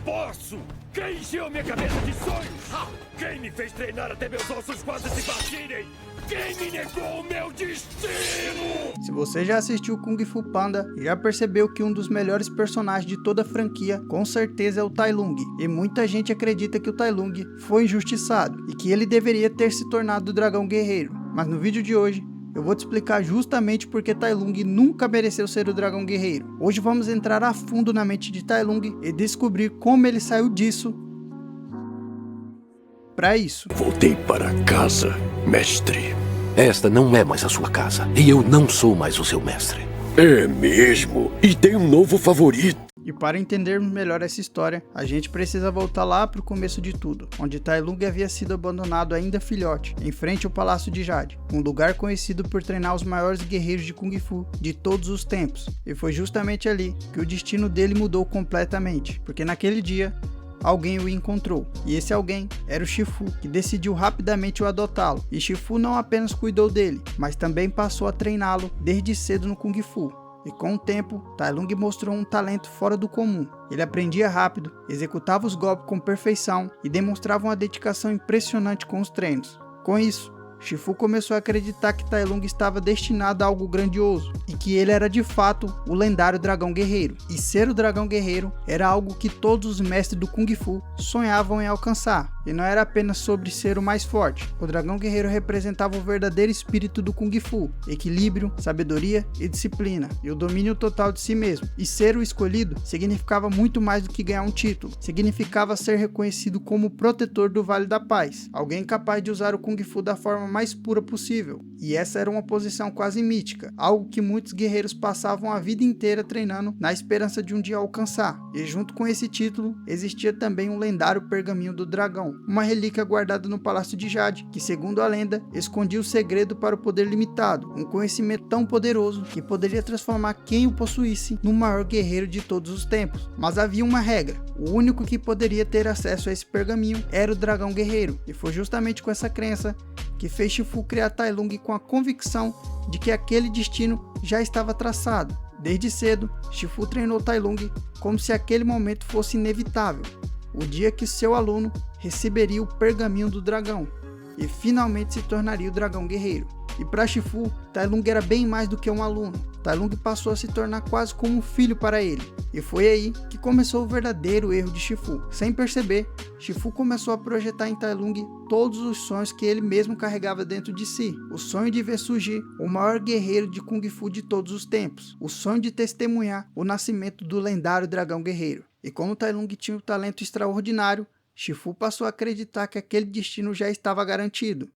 posso! Quem encheu minha cabeça de sonhos? Quem me fez treinar até meus ossos quase se partirem? Quem me negou o meu destino? Se você já assistiu Kung Fu Panda, já percebeu que um dos melhores personagens de toda a franquia com certeza é o Tai Lung, e muita gente acredita que o Tai Lung foi injustiçado e que ele deveria ter se tornado o Dragão Guerreiro. Mas no vídeo de hoje eu vou te explicar justamente porque Tai Lung nunca mereceu ser o Dragão Guerreiro. Hoje vamos entrar a fundo na mente de Tai Lung e descobrir como ele saiu disso para isso. Voltei para casa, mestre. Esta não é mais a sua casa, e eu não sou mais o seu mestre. É mesmo? E tem um novo favorito. E para entendermos melhor essa história, a gente precisa voltar lá para o começo de tudo, onde Tai Lung havia sido abandonado ainda filhote, em frente ao Palácio de Jade, um lugar conhecido por treinar os maiores guerreiros de Kung Fu de todos os tempos. E foi justamente ali que o destino dele mudou completamente, porque naquele dia alguém o encontrou, e esse alguém era o Shifu, que decidiu rapidamente o adotá-lo. E Shifu não apenas cuidou dele, mas também passou a treiná-lo desde cedo no Kung Fu. E com o tempo, Tai Lung mostrou um talento fora do comum. Ele aprendia rápido, executava os golpes com perfeição e demonstrava uma dedicação impressionante com os treinos. Com isso, Shifu começou a acreditar que Tai Lung estava destinado a algo grandioso e que ele era de fato o lendário Dragão Guerreiro. E ser o Dragão Guerreiro era algo que todos os mestres do Kung Fu sonhavam em alcançar. E não era apenas sobre ser o mais forte. O Dragão Guerreiro representava o verdadeiro espírito do Kung Fu: equilíbrio, sabedoria e disciplina, e o domínio total de si mesmo. E ser o escolhido significava muito mais do que ganhar um título. Significava ser reconhecido como o protetor do Vale da Paz, alguém capaz de usar o Kung Fu da forma mais pura possível. E essa era uma posição quase mítica, algo que muitos guerreiros passavam a vida inteira treinando na esperança de um dia alcançar. E junto com esse título, existia também um lendário pergaminho do dragão, uma relíquia guardada no Palácio de Jade, que segundo a lenda, escondia o segredo para o poder limitado, um conhecimento tão poderoso que poderia transformar quem o possuísse no maior guerreiro de todos os tempos. Mas havia uma regra: o único que poderia ter acesso a esse pergaminho era o Dragão Guerreiro, e foi justamente com essa crença que fez Shifu criar Tai Lung, com a convicção de que aquele destino já estava traçado. Desde cedo, Shifu treinou Tai Lung como se aquele momento fosse inevitável, o dia que seu aluno receberia o pergaminho do dragão e finalmente se tornaria o Dragão Guerreiro. E para Shifu, Tai Lung era bem mais do que um aluno. Tai Lung passou a se tornar quase como um filho para ele. E foi aí que começou o verdadeiro erro de Shifu. Sem perceber, Shifu começou a projetar em Tai Lung todos os sonhos que ele mesmo carregava dentro de si. O sonho de ver surgir o maior guerreiro de Kung Fu de todos os tempos. O sonho de testemunhar o nascimento do lendário Dragão Guerreiro. E como Tai Lung tinha um talento extraordinário, Shifu passou a acreditar que aquele destino já estava garantido.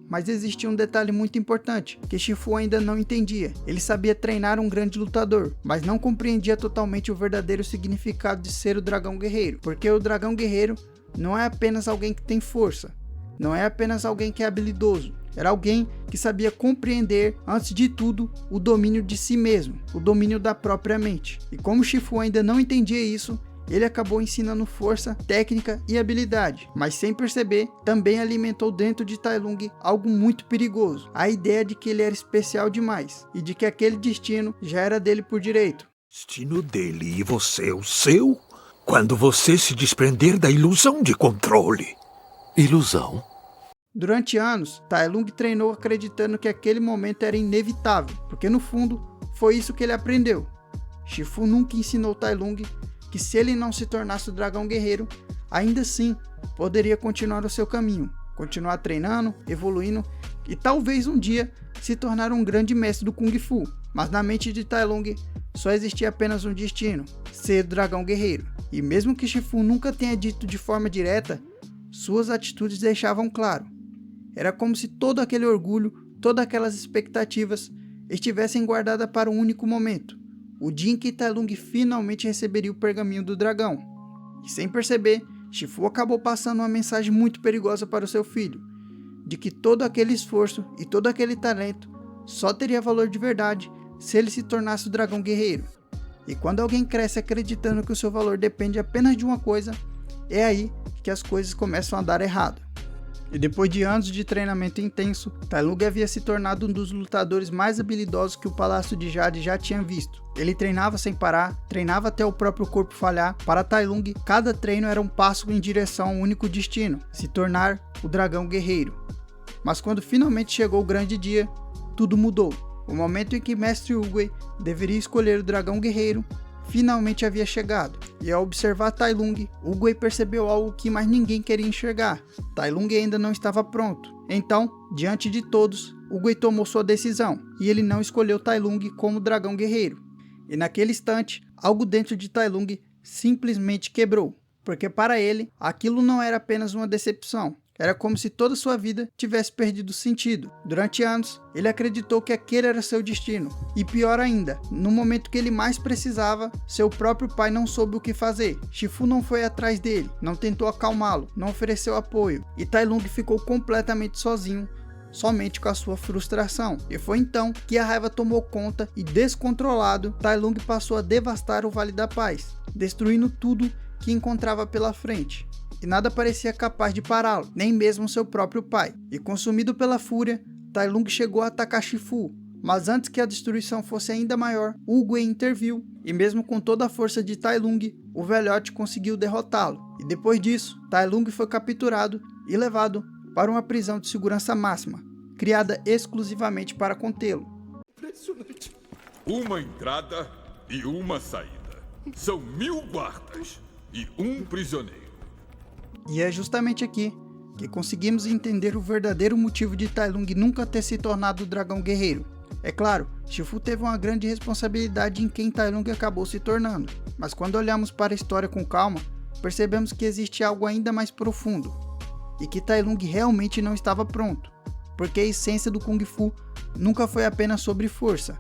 Mas existia um detalhe muito importante, que Shifu ainda não entendia. Ele sabia treinar um grande lutador, mas não compreendia totalmente o verdadeiro significado de ser o Dragão Guerreiro. Porque o Dragão Guerreiro não é apenas alguém que tem força, não é apenas alguém que é habilidoso. Era alguém que sabia compreender, antes de tudo, o domínio de si mesmo, o domínio da própria mente. E como Shifu ainda não entendia isso, ele acabou ensinando força, técnica e habilidade, mas sem perceber, também alimentou dentro de Tai Lung algo muito perigoso: a ideia de que ele era especial demais e de que aquele destino já era dele por direito. Destino dele e você o seu? Quando você se desprender da ilusão de controle. Ilusão? Durante anos, Tai Lung treinou acreditando que aquele momento era inevitável, porque no fundo, foi isso que ele aprendeu. Shifu nunca ensinou Tai Lung que se ele não se tornasse o Dragão Guerreiro, ainda assim poderia continuar o seu caminho, continuar treinando, evoluindo e talvez um dia se tornar um grande mestre do Kung Fu. Mas na mente de Tai Lung só existia apenas um destino: ser o Dragão Guerreiro. E mesmo que Shifu nunca tenha dito de forma direta, suas atitudes deixavam claro. Era como se todo aquele orgulho, todas aquelas expectativas estivessem guardadas para um único momento: o dia em que Tai Lung finalmente receberia o pergaminho do dragão. E sem perceber, Shifu acabou passando uma mensagem muito perigosa para o seu filho, de que todo aquele esforço e todo aquele talento só teria valor de verdade se ele se tornasse o Dragão Guerreiro. E quando alguém cresce acreditando que o seu valor depende apenas de uma coisa, é aí que as coisas começam a dar errado. E depois de anos de treinamento intenso, Tai Lung havia se tornado um dos lutadores mais habilidosos que o Palácio de Jade já tinha visto. Ele treinava sem parar, treinava até o próprio corpo falhar. Para Tai Lung, cada treino era um passo em direção a um único destino, se tornar o Dragão Guerreiro. Mas quando finalmente chegou o grande dia, tudo mudou. O momento em que Mestre Oogway deveria escolher o Dragão Guerreiro finalmente havia chegado, e ao observar Tai Lung, Oogway percebeu algo que mais ninguém queria enxergar. Tai Lung ainda não estava pronto. Então, diante de todos, Oogway tomou sua decisão, e ele não escolheu Tai Lung como Dragão Guerreiro. E naquele instante, algo dentro de Tai Lung simplesmente quebrou, porque para ele, aquilo não era apenas uma decepção. Era como se toda sua vida tivesse perdido sentido. Durante anos, ele acreditou que aquele era seu destino. E pior ainda, no momento que ele mais precisava, seu próprio pai não soube o que fazer. Shifu não foi atrás dele, não tentou acalmá-lo, não ofereceu apoio. E Tai Lung ficou completamente sozinho, somente com a sua frustração. E foi então que a raiva tomou conta e, descontrolado, Tai Lung passou a devastar o Vale da Paz, destruindo tudo que encontrava pela frente. E nada parecia capaz de pará-lo, nem mesmo seu próprio pai. E consumido pela fúria, Tai Lung chegou a atacar Shifu. Mas antes que a destruição fosse ainda maior, Oogway interviu, e mesmo com toda a força de Tai Lung, o velhote conseguiu derrotá-lo. E depois disso, Tai Lung foi capturado e levado para uma prisão de segurança máxima, criada exclusivamente para contê-lo. Impressionante. Uma entrada e uma saída. São 1000 guardas e um prisioneiro. E é justamente aqui que conseguimos entender o verdadeiro motivo de Tai Lung nunca ter se tornado o Dragão Guerreiro. É claro, Shifu teve uma grande responsabilidade em quem Tai Lung acabou se tornando, mas quando olhamos para a história com calma, percebemos que existe algo ainda mais profundo, e que Tai Lung realmente não estava pronto, porque a essência do Kung Fu nunca foi apenas sobre força.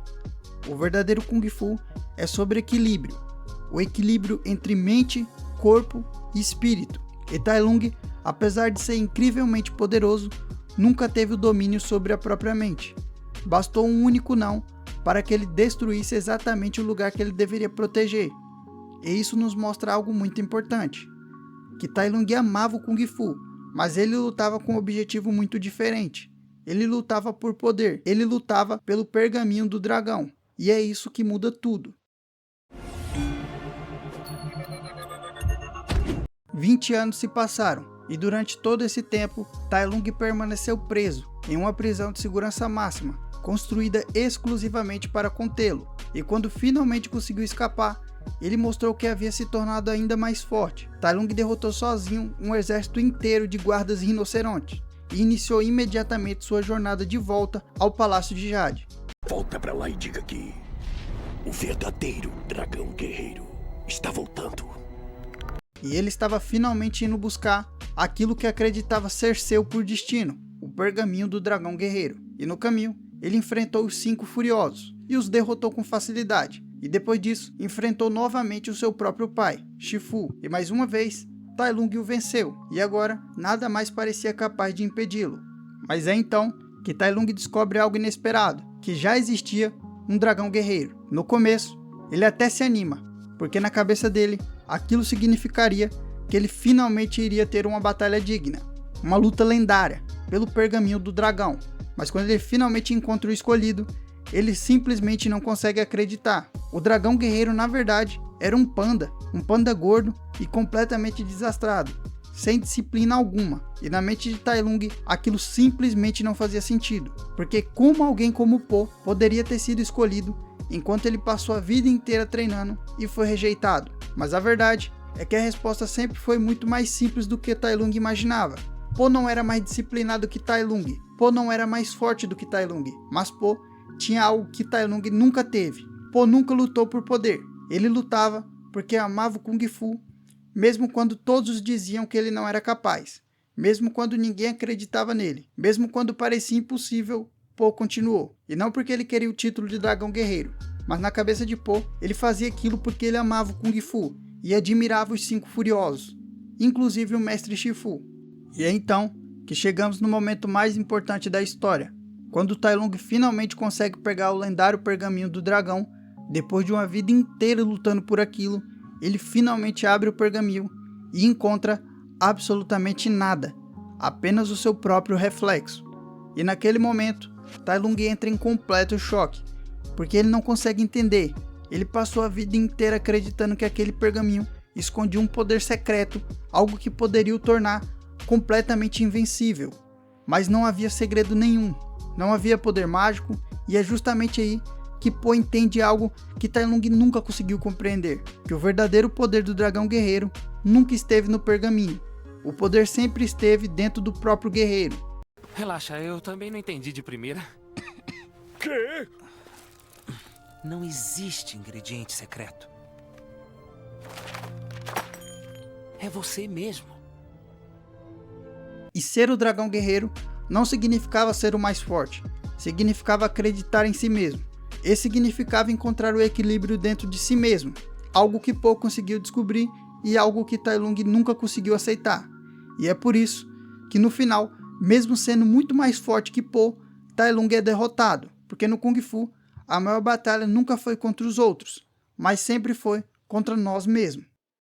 O verdadeiro Kung Fu é sobre equilíbrio, o equilíbrio entre mente, corpo e espírito. E Tai Lung, apesar de ser incrivelmente poderoso, nunca teve o domínio sobre a própria mente. Bastou um único não para que ele destruísse exatamente o lugar que ele deveria proteger. E isso nos mostra algo muito importante, que Tai Lung amava o Kung Fu, mas ele lutava com um objetivo muito diferente. Ele lutava por poder, ele lutava pelo pergaminho do dragão, e é isso que muda tudo. 20 anos se passaram, e durante todo esse tempo, Tai Lung permaneceu preso em uma prisão de segurança máxima, construída exclusivamente para contê-lo. E quando finalmente conseguiu escapar, ele mostrou que havia se tornado ainda mais forte. Tai Lung derrotou sozinho um exército inteiro de guardas rinocerontes, e iniciou imediatamente sua jornada de volta ao Palácio de Jade. Volta pra lá e diga que o verdadeiro Dragão Guerreiro está voltando. E ele estava finalmente indo buscar aquilo que acreditava ser seu por destino, o pergaminho do Dragão Guerreiro. E no caminho, ele enfrentou os 5 furiosos e os derrotou com facilidade. E depois disso, enfrentou novamente o seu próprio pai, Shifu. E mais uma vez, Tai Lung o venceu. E agora, nada mais parecia capaz de impedi-lo. Mas é então que Tai Lung descobre algo inesperado, que já existia um Dragão Guerreiro. No começo, ele até se anima, porque na cabeça dele, aquilo significaria que ele finalmente iria ter uma batalha digna, uma luta lendária, pelo pergaminho do dragão. Mas quando ele finalmente encontra o escolhido, ele simplesmente não consegue acreditar. O Dragão Guerreiro, na verdade, era um panda gordo e completamente desastrado, sem disciplina alguma. E na mente de Tai Lung, aquilo simplesmente não fazia sentido, porque como alguém como Po poderia ter sido escolhido enquanto ele passou a vida inteira treinando e foi rejeitado? Mas a verdade é que a resposta sempre foi muito mais simples do que Tai Lung imaginava. Po não era mais disciplinado que Tai Lung, Po não era mais forte do que Tai Lung, mas Po tinha algo que Tai Lung nunca teve. Po nunca lutou por poder, ele lutava porque amava o Kung Fu, mesmo quando todos diziam que ele não era capaz, mesmo quando ninguém acreditava nele, mesmo quando parecia impossível. Po continuou, e não porque ele queria o título de Dragão Guerreiro, mas na cabeça de Po, ele fazia aquilo porque ele amava o Kung Fu e admirava os 5 furiosos, inclusive o Mestre Shifu. E é então que chegamos no momento mais importante da história, quando Tai Lung finalmente consegue pegar o lendário pergaminho do dragão. Depois de uma vida inteira lutando por aquilo, ele finalmente abre o pergaminho e encontra absolutamente nada, apenas o seu próprio reflexo. E naquele momento, Tai Lung entra em completo choque, porque ele não consegue entender. Ele passou a vida inteira acreditando que aquele pergaminho escondia um poder secreto, algo que poderia o tornar completamente invencível. Mas não havia segredo nenhum, não havia poder mágico, e é justamente aí que Po entende algo que Tai Lung nunca conseguiu compreender, que o verdadeiro poder do dragão guerreiro nunca esteve no pergaminho. O poder sempre esteve dentro do próprio guerreiro. Relaxa, eu também não entendi de primeira. Quê? Não existe ingrediente secreto. É você mesmo. E ser o dragão guerreiro não significava ser o mais forte, significava acreditar em si mesmo. E significava encontrar o equilíbrio dentro de si mesmo, algo que Po conseguiu descobrir e algo que Tai Lung nunca conseguiu aceitar. E é por isso que no final, mesmo sendo muito mais forte que Po, Tai Lung é derrotado, porque no Kung Fu, a maior batalha nunca foi contra os outros, mas sempre foi contra nós mesmos.